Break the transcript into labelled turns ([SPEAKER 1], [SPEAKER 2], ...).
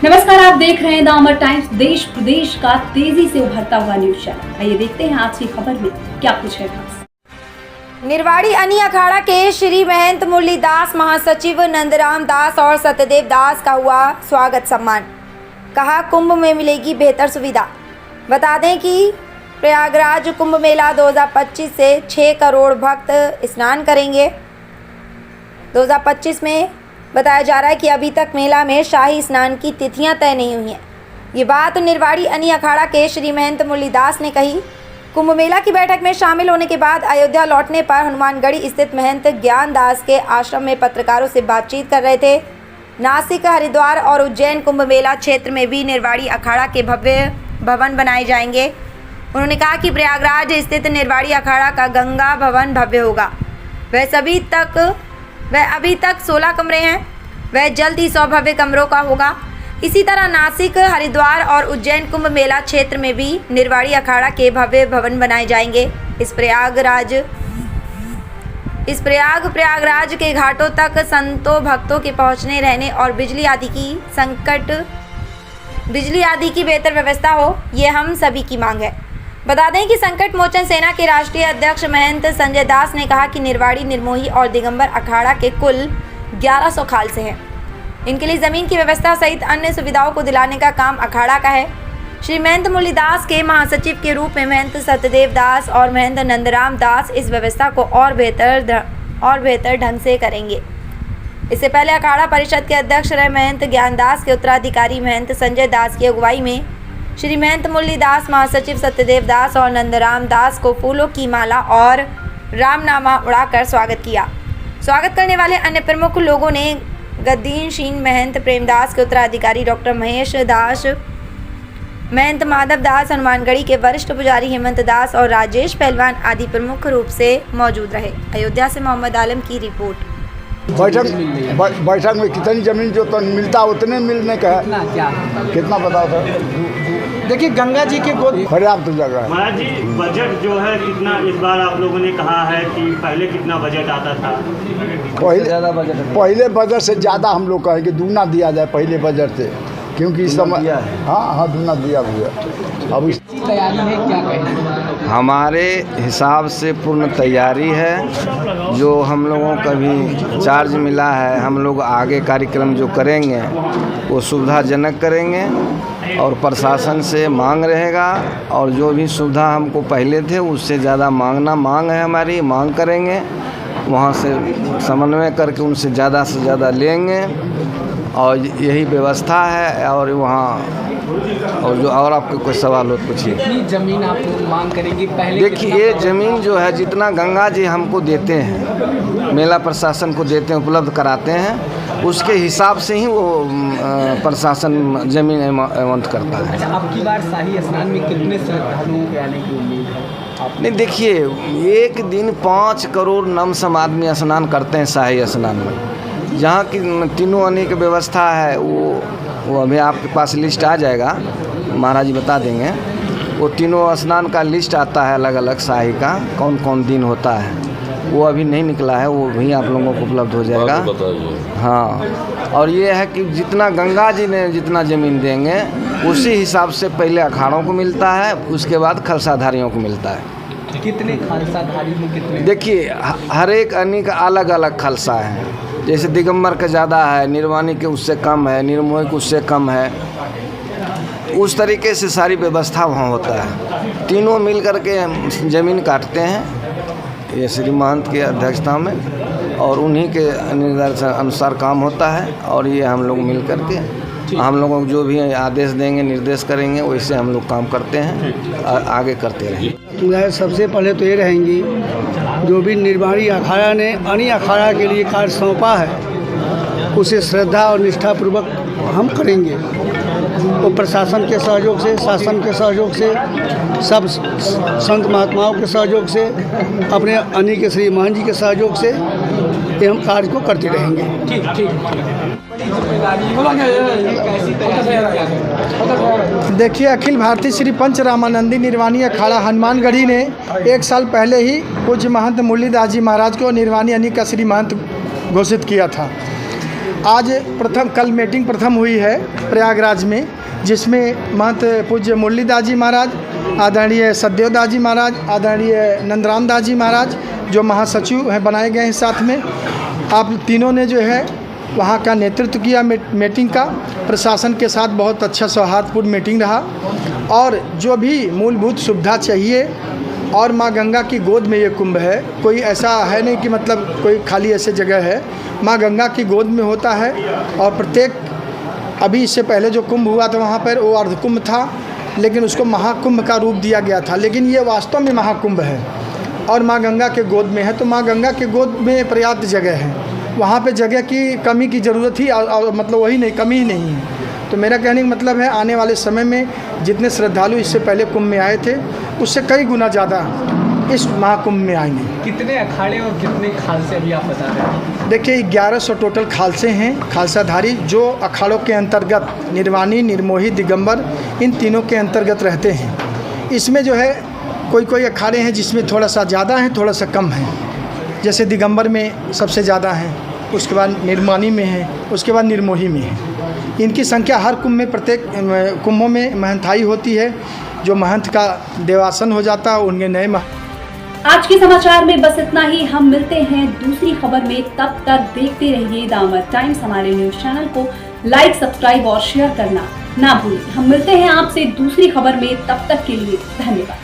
[SPEAKER 1] नमस्कार, आप देख रहे हैं द अमर टाइम्स, देश प्रदेश का तेजी से उभरता हुआ न्यूज चैनल। आइए देखते हैं आज की खबर में क्या कुछ है खास।
[SPEAKER 2] निरवाड़ी अनी अखाड़ा के श्री महंत मुरलीदास, महासचिव नंदराम दास और सत्यदेव दास का हुआ स्वागत सम्मान। कहा कुंभ में मिलेगी बेहतर सुविधा। बता दें कि प्रयागराज कुंभ मेला 2025 से 6 करोड़ भक्त स्नान करेंगे। 2025 में बताया जा रहा है कि अभी तक मेला में शाही स्नान की तिथियां तय नहीं हुई हैं। ये बात निरवाड़ी अनी अखाड़ा के श्री महंत मुरलीदास ने कही। कुंभ मेला की बैठक में शामिल होने के बाद अयोध्या लौटने पर हनुमानगढ़ी स्थित महंत ज्ञानदास के आश्रम में पत्रकारों से बातचीत कर रहे थे। नासिक, हरिद्वार और उज्जैन कुंभ मेला क्षेत्र में भी निरवाड़ी अखाड़ा के भव्य भवन बनाए जाएंगे। उन्होंने कहा कि प्रयागराज स्थित निरवाड़ी अखाड़ा का गंगा भवन भव्य होगा। वह अभी तक 16 कमरे हैं, वह जल्द ही 100 भव्य कमरों का होगा। इसी तरह नासिक, हरिद्वार और उज्जैन कुंभ मेला क्षेत्र में भी निरवाड़ी अखाड़ा के भव्य भवन बनाए जाएंगे। इस प्रयागराज के घाटों तक संतों भक्तों के पहुंचने, रहने और बिजली आदि की बेहतर व्यवस्था हो, ये हम सभी की मांग है। बता दें कि संकट मोचन सेना के राष्ट्रीय अध्यक्ष महंत संजय दास ने कहा कि निरवाड़ी, निर्मोही और दिगंबर अखाड़ा के कुल 1100 खालसे हैं। इनके लिए ज़मीन की व्यवस्था सहित अन्य सुविधाओं को दिलाने का काम अखाड़ा का है। श्री महंत मुरलीदास के महासचिव के रूप में महंत सत्यदेव दास और महंत नंदराम दास इस व्यवस्था को और बेहतर ढंग से करेंगे। इससे पहले अखाड़ा परिषद के अध्यक्ष रहे महंत ज्ञानदास के उत्तराधिकारी महंत संजय दास की अगुवाई में श्री महंत मुरलीदास, महासचिव सत्यदेव दास और नंदराम दास को फूलों की माला और रामनामा उड़ाकर स्वागत किया। स्वागत करने वाले अन्य प्रमुख लोगों ने गद्दीनशीन महंत प्रेमदास के उत्तराधिकारी डॉक्टर महेश दास, महंत माधव दास, हनुमानगढ़ी के वरिष्ठ पुजारी हेमंत दास और राजेश पहलवान आदि प्रमुख रूप से मौजूद रहे। अयोध्या से मोहम्मद आलम की रिपोर्ट।
[SPEAKER 3] बैठक में कितनी जमीन जो तो मिलता उतने मिलने का है, कितना बताओ सर।
[SPEAKER 4] देखिए, गंगा जी के गोद
[SPEAKER 3] पर्याप्त जगह है।
[SPEAKER 5] महाराज जी, बजट जो है कितना इस बार आप लोगों ने कहा है कि पहले कितना बजट आता था?
[SPEAKER 3] पहले बजट से ज़्यादा हम लोग कहें कि दूना दिया जाए पहले बजट से, क्योंकि इस समय हाँ दूना दिया हुआ। अब इस
[SPEAKER 4] तैयारी है, क्या कहें?
[SPEAKER 6] हमारे हिसाब से पूर्ण तैयारी है। जो हम लोगों का भी चार्ज मिला है, हम लोग आगे कार्यक्रम जो करेंगे वो सुविधाजनक करेंगे और प्रशासन से मांग रहेगा, और जो भी सुविधा हमको पहले थे उससे ज़्यादा मांग है हमारी, मांग करेंगे, वहाँ से समन्वय करके उनसे ज़्यादा से ज़्यादा लेंगे, और यही व्यवस्था है। और वहाँ और जो और आपके कोई सवाल हो पूछिए।
[SPEAKER 4] कितनी ज़मीन आप लोग मांग करेंगे? पहले
[SPEAKER 6] देखिए, ये ज़मीन जो है जितना गंगा जी हमको देते हैं, मेला प्रशासन को देते हैं, उपलब्ध कराते हैं, उसके हिसाब से ही वो प्रशासन ज़मीन अमाउंट करता है।
[SPEAKER 4] अच्छा, अब की बार शाही स्नान में कितने श्रद्धालुओं के आने की उम्मीद है?
[SPEAKER 6] नहीं, देखिए, एक दिन 5 करोड़ नम सम आदमी स्नान करते हैं शाही स्नान में। जहाँ की तीनों आने की व्यवस्था है वो अभी आपके पास लिस्ट आ जाएगा, महाराज जी बता देंगे। वो तीनों स्नान का लिस्ट आता है अलग अलग शाही का, कौन कौन दिन होता है, वो अभी नहीं निकला है, वो भी आप लोगों को उपलब्ध हो जाएगा। हाँ, और ये है कि जितना गंगा जी ने जितना ज़मीन देंगे उसी हिसाब से पहले अखाड़ों को मिलता है, उसके बाद खालसाधारियों को मिलता है।
[SPEAKER 4] कितने खालसाधारी हैं? कितने?
[SPEAKER 6] देखिए, हर एक अनी का अलग अलग खालसा है। जैसे दिगंबर का ज़्यादा है, निर्वाणी के उससे कम है, निर्मोही के उससे कम है। उस तरीके से सारी व्यवस्था वहाँ होता है। तीनों मिल कर के ज़मीन काटते हैं, ये श्री महंत की अध्यक्षता में, और उन्हीं के निर्देशन अनुसार काम होता है। और ये हम लोग मिल कर के हम लोगों को जो भी आदेश देंगे, निर्देश करेंगे, वैसे हम लोग काम करते हैं और आगे करते रहेंगे।
[SPEAKER 7] सबसे पहले तो ये रहेंगी, जो भी निर्वाणी अखाड़ा ने अनी अखाड़ा के लिए कार्य सौंपा है उसे श्रद्धा और निष्ठापूर्वक हम करेंगे। वो प्रशासन के सहयोग से, शासन के सहयोग से, सब संत महात्माओं के सहयोग से, अपने अनी के श्री महंत जी के सहयोग से ये हम कार्य को करते रहेंगे।
[SPEAKER 8] देखिए, अखिल भारतीय श्री पंच रामानंदी निर्वाणी अखाड़ा हनुमानगढ़ी ने 1 साल पहले ही पूज्य महंत मुरलीदास जी महाराज को निर्वाणी अनी का श्री महंत घोषित किया था। आज कल मीटिंग प्रथम हुई है प्रयागराज में, जिसमें महंत पूज्य मुरलीदास जी महाराज, आदरणीय सत्यदेवदास जी महाराज, आदरणीय नंदराम दास जी महाराज जो महासचिव हैं बनाए गए हैं साथ में। आप तीनों ने जो है वहाँ का नेतृत्व किया मीटिंग का। प्रशासन के साथ बहुत अच्छा सौहार्दपूर्ण मीटिंग रहा और जो भी मूलभूत सुविधा चाहिए, और माँ गंगा की गोद में ये कुंभ है, कोई ऐसा है नहीं कि मतलब कोई खाली ऐसे जगह है, माँ गंगा की गोद में होता है। और प्रत्येक अभी इससे पहले जो कुंभ हुआ था वहाँ पर वो अर्धकुंभ था, लेकिन उसको महाकुंभ का रूप दिया गया था, लेकिन ये वास्तव में महाकुंभ है और माँ गंगा के गोद में है। तो माँ गंगा के गोद में पर्याप्त जगह है, वहाँ पे जगह की कमी की ज़रूरत ही और मतलब वही नहीं, कमी ही नहीं है। तो मेरा कहने का मतलब है आने वाले समय में जितने श्रद्धालु इससे पहले कुंभ में आए थे उससे कई गुना ज़्यादा इस महाकुंभ में आएंगे।
[SPEAKER 4] कितने अखाड़े और कितने खालसे अभी आप बता रहे हैं?
[SPEAKER 8] देखिए 1100 टोटल खालसे हैं, खालसाधारी, जो अखाड़ों के अंतर्गत निर्वाणी, निर्मोही, दिगंबर इन तीनों के अंतर्गत रहते हैं। इसमें जो है कोई अखाड़े हैं जिसमें थोड़ा सा ज़्यादा है, थोड़ा सा कम है। जैसे दिगंबर में सबसे ज़्यादा है, उसके बाद निर्वाणी में है, उसके बाद निर्मोही में है। इनकी संख्या हर कुंभ में, प्रत्येक कुंभों में महंताई होती है, जो महंत का देवासन हो जाता है उनके नए
[SPEAKER 1] आज के समाचार में बस इतना ही। हम मिलते हैं दूसरी खबर में, तब तक देखते रहिए दामर टाइम्स। हमारे न्यूज चैनल को लाइक, सब्सक्राइब और शेयर करना ना भूलें। हम मिलते हैं आपसे दूसरी खबर में, तब तक के लिए धन्यवाद।